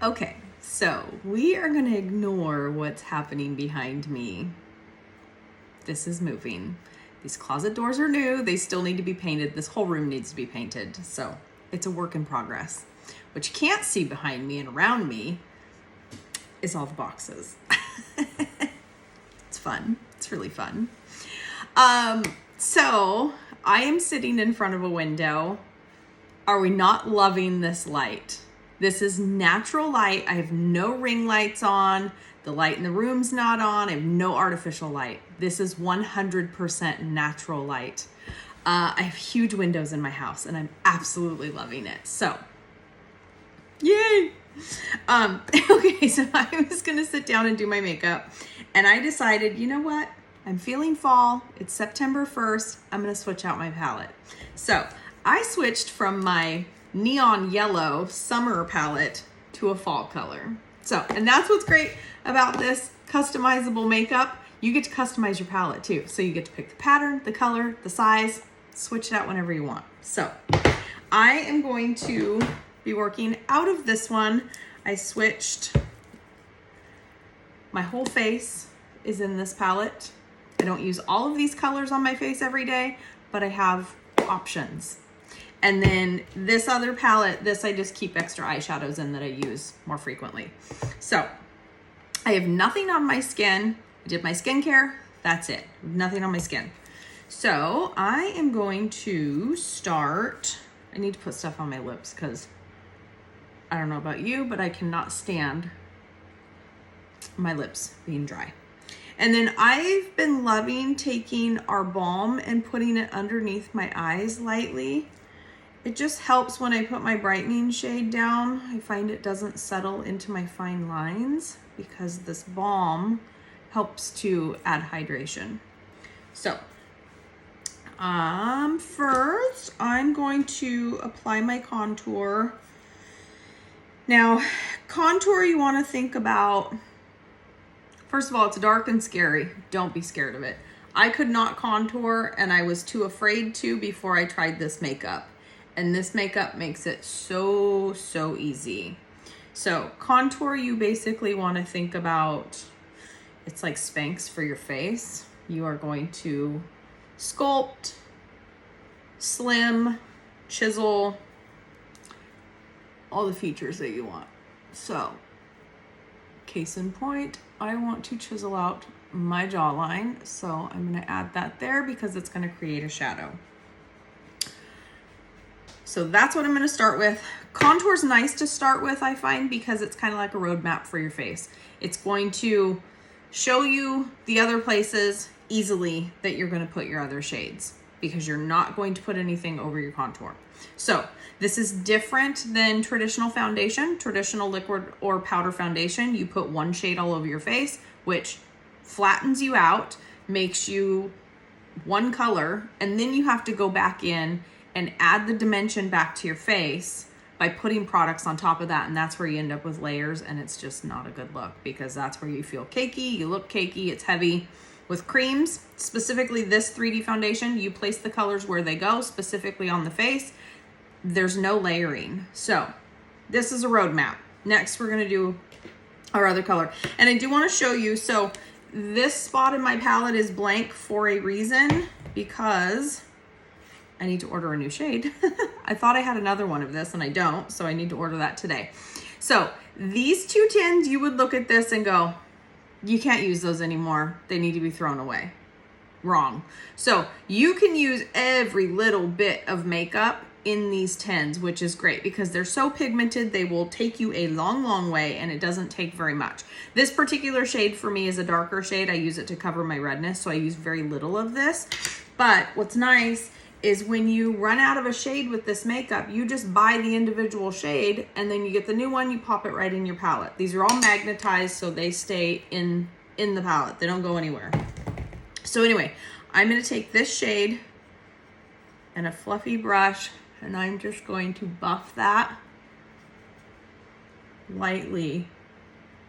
Okay, so we are going to ignore what's happening behind me. This is moving. These closet doors are new. They still need to be painted. This whole room needs to be painted. So it's a work in progress. What you can't see behind me and around me is all the boxes. It's fun. It's really fun. So I am sitting in front of a window. Are we not loving this light? This is natural light. I have no ring lights on. The light in the room's not on. I have no artificial light. This is 100% natural light. I have huge windows in my house and I'm absolutely loving it. So, yay! Okay, so I was gonna sit down and do my makeup and I decided, you know what? I'm feeling fall. It's September 1st. I'm gonna switch out my palette. So I switched from my neon yellow summer palette to a fall color. So, and that's what's great about this customizable makeup. You get to customize your palette too. So you get to pick the pattern, the color, the size, switch it out whenever you want. So I am going to be working out of this one. I switched, my whole face is in this palette. I don't use all of these colors on my face every day, but I have options. And then this other palette, this I just keep extra eyeshadows in that I use more frequently. So I have nothing on my skin. I did my skincare, that's it. Nothing on my skin. So I am going to start, I need to put stuff on my lips because I don't know about you, but I cannot stand my lips being dry. And then I've been loving taking our balm and putting it underneath my eyes lightly. It just helps when I put my brightening shade down. I find it doesn't settle into my fine lines because this balm helps to add hydration. So, first I'm going to apply my contour. Now, contour you want to think about, first of all, it's dark and scary. Don't be scared of it. I could not contour and I was too afraid to before I tried this makeup. And this makeup makes it so easy. So contour, you basically want to think about, it's like Spanx for your face. You are going to sculpt, slim, chisel, all the features that you want. So case in point, I want to chisel out my jawline. So I'm going to add that there because it's going to create a shadow. So that's what I'm going to start with. Contour's nice to start with, I find, because it's kind of like a roadmap for your face. It's going to show you the other places easily that you're going to put your other shades because you're not going to put anything over your contour. So this is different than traditional foundation. Traditional liquid or powder foundation, you put one shade all over your face, which flattens you out, makes you one color, and then you have to go back in and add the dimension back to your face by putting products on top of that. And that's where you end up with layers and it's just not a good look because that's where you feel cakey, you look cakey, it's heavy. With creams, specifically this 3D foundation, you place the colors where they go, specifically on the face. There's no layering. So this is a roadmap. Next, we're gonna do our other color. And I do wanna show you, so this spot in my palette is blank for a reason because I need to order a new shade. I thought I had another one of this and I don't, so I need to order that today. So these two tins, you would look at this and go, you can't use those anymore. They need to be thrown away. Wrong. So you can use every little bit of makeup in these tins, which is great because they're so pigmented, they will take you a long way and it doesn't take very much. This particular shade for me is a darker shade. I use it to cover my redness, so I use very little of this. But what's nice is when you run out of a shade with this makeup, you just buy the individual shade and then you get the new one, you pop it right in your palette. These are all magnetized so they stay in the palette. They don't go anywhere. So anyway, I'm gonna take this shade and a fluffy brush and I'm just going to buff that lightly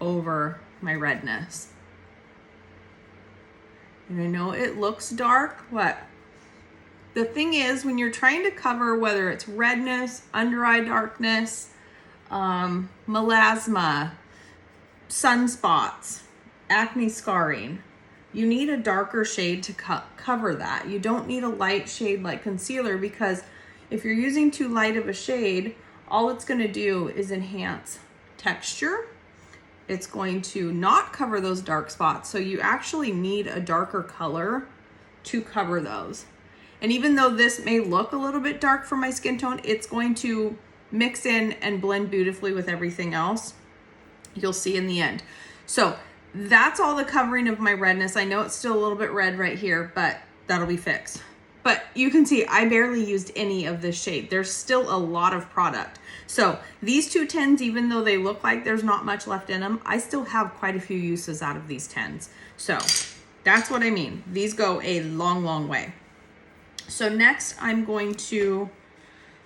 over my redness. And I know it looks dark, but the thing is, when you're trying to cover whether it's redness, under eye darkness, melasma, sunspots, acne scarring. You need a darker shade to cover that. You don't need a light shade like concealer, because if you're using too light of a shade, all it's going to do is enhance texture. It's going to not cover those dark spots. So you actually need a darker color to cover those. And even though this may look a little bit dark for my skin tone, it's going to mix in and blend beautifully with everything else. You'll see in the end. So that's all the covering of my redness. I know it's still a little bit red right here, but that'll be fixed. But you can see I barely used any of this shade. There's still a lot of product. So these two 10s, even though they look like there's not much left in them, I still have quite a few uses out of these 10s. So that's what I mean. These go a long, long way. So next I'm going to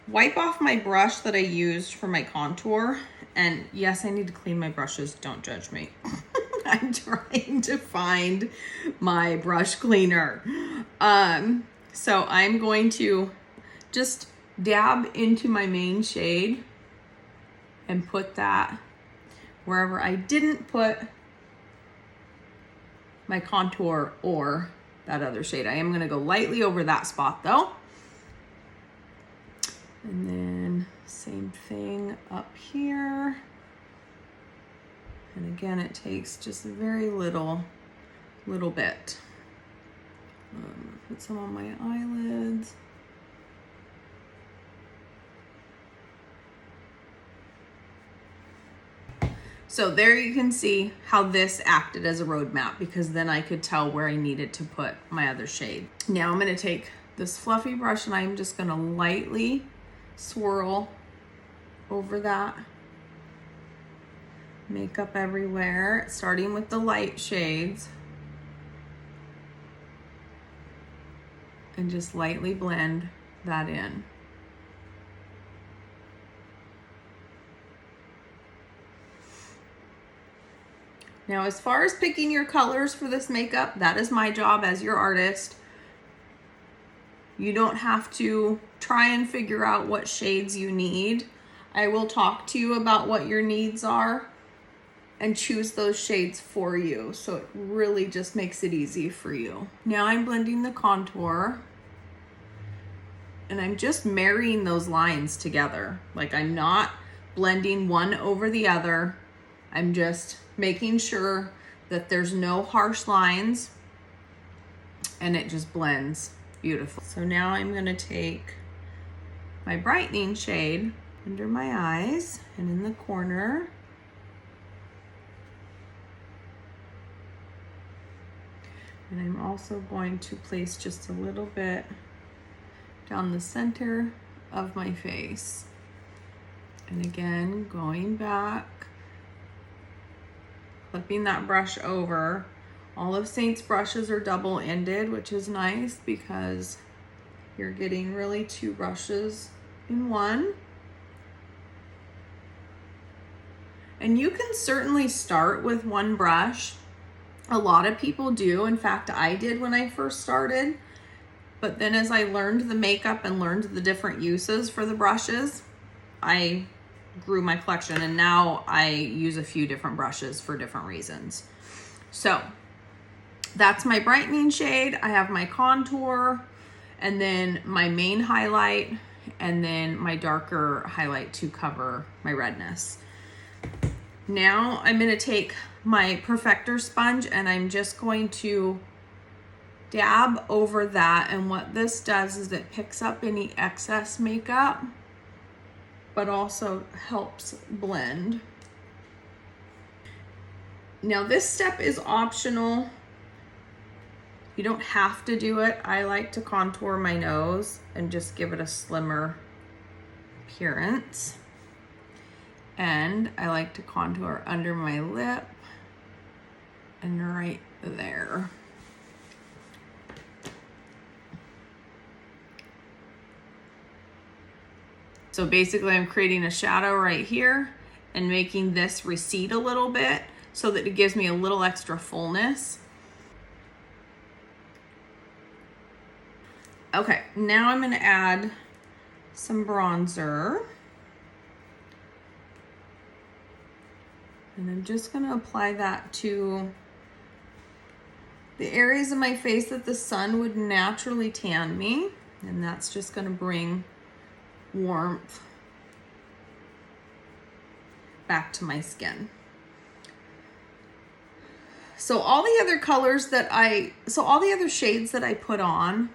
wipe off my brush that I used for my contour. And yes, I need to clean my brushes. Don't judge me. I'm trying to find my brush cleaner. So I'm going to just dab into my main shade and put that wherever I didn't put my contour or that other shade. I am going to go lightly over that spot though. And then same thing up here. And again, it takes just a very little bit. Put some on my eyelids. So there you can see how this acted as a roadmap, because then I could tell where I needed to put my other shade. Now I'm going to take this fluffy brush and I'm just going to lightly swirl over that makeup everywhere, starting with the light shades, and just lightly blend that in. Now, as far as picking your colors for this makeup, that is my job as your artist. You don't have to try and figure out what shades you need. I will talk to you about what your needs are and choose those shades for you. So it really just makes it easy for you. Now I'm blending the contour and I'm just marrying those lines together. Like, I'm not blending one over the other. I'm just making sure that there's no harsh lines and it just blends beautiful. So now I'm going to take my brightening shade under my eyes and in the corner. And I'm also going to place just a little bit down the center of my face. And again, going back, flipping that brush over. All of Saint's brushes are double-ended, which is nice because you're getting really two brushes in one. And you can certainly start with one brush. A lot of people do. In fact, I did when I first started. But then as I learned the makeup and learned the different uses for the brushes, I grew my collection, and now I use a few different brushes for different reasons. So that's my brightening shade. I have my contour, and then my main highlight, and then my darker highlight to cover my redness. Now I'm going to take my Perfector sponge and I'm just going to dab over that, and what this does is it picks up any excess makeup but also helps blend. Now this step is optional. You don't have to do it. I like to contour my nose and just give it a slimmer appearance. And I like to contour under my lip and right there. So basically I'm creating a shadow right here and making this recede a little bit so that it gives me a little extra fullness. Okay, now I'm gonna add some bronzer. And I'm just gonna apply that to the areas of my face that the sun would naturally tan me. And that's just gonna bring warmth back to my skin. So all the other colors that all the other shades that I put on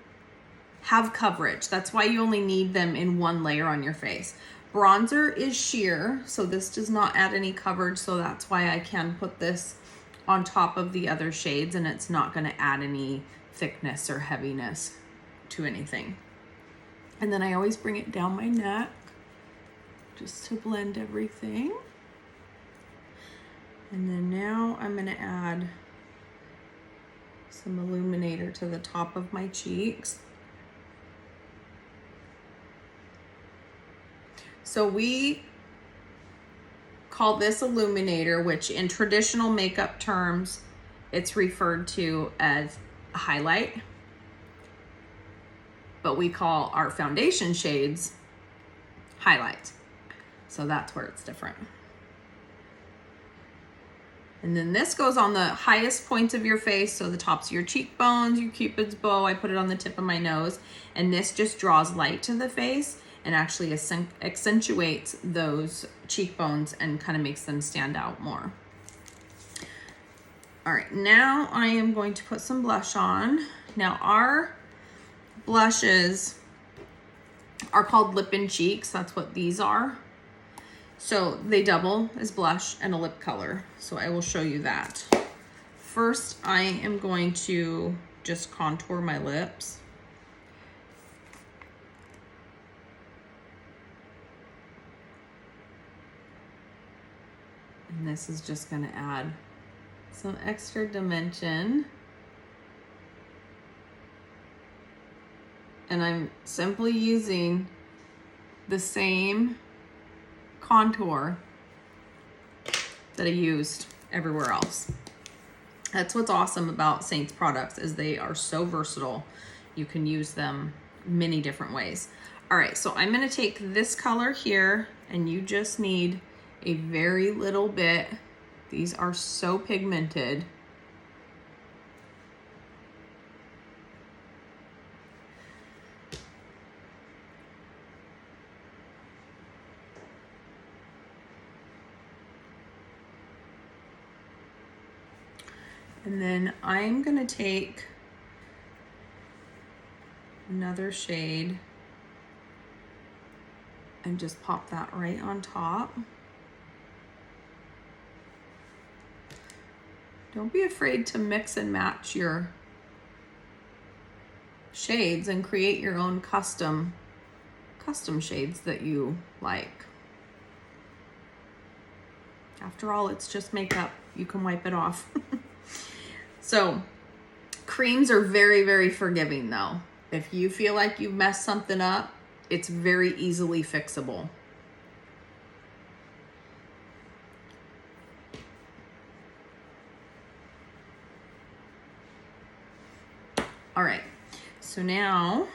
have coverage. That's why you only need them in one layer on your face. Bronzer is sheer, so this does not add any coverage, so that's why I can put this on top of the other shades and it's not gonna add any thickness or heaviness to anything. And then I always bring it down my neck just to blend everything. And then now I'm gonna add some illuminator to the top of my cheeks. So we call this illuminator, which in traditional makeup terms, it's referred to as a highlight, but we call our foundation shades highlights. So that's where it's different. And then this goes on the highest points of your face, so the tops of your cheekbones, your cupid's bow. I put it on the tip of my nose, and this just draws light to the face and actually accentuates those cheekbones and kind of makes them stand out more. All right, now I am going to put some blush on. Now our blushes are called lip and cheeks. That's what these are. So they double as blush and a lip color. So I will show you that. First, I am going to just contour my lips. And this is just gonna add some extra dimension. And I'm simply using the same contour that I used everywhere else. That's what's awesome about Saints products, is they are so versatile. You can use them many different ways. All right, so I'm gonna take this color here, and you just need a very little bit. These are so pigmented. And then I'm gonna take another shade and just pop that right on top. Don't be afraid to mix and match your shades and create your own custom shades that you like. After all, it's just makeup. You can wipe it off. So creams are very, very forgiving though. If you feel like you've messed something up, it's very easily fixable. All right, so now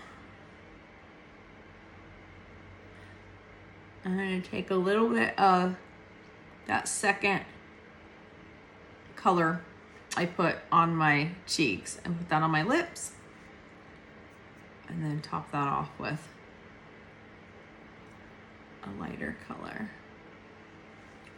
I'm gonna take a little bit of that second color I put on my cheeks and put that on my lips, and then top that off with a lighter color.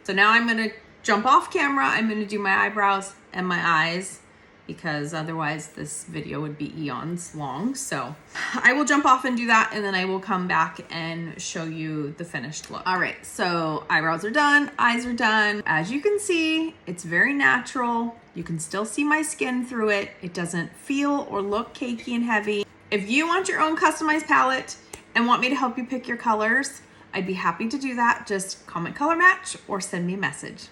So now I'm gonna jump off camera. I'm gonna do my eyebrows and my eyes, because otherwise this video would be eons long. So I will jump off and do that, and then I will come back and show you the finished look. All right, so eyebrows are done, eyes are done. As you can see, it's very natural. You can still see my skin through it. It doesn't feel or look cakey and heavy. If you want your own customized palette and want me to help you pick your colors, I'd be happy to do that. Just comment color match or send me a message.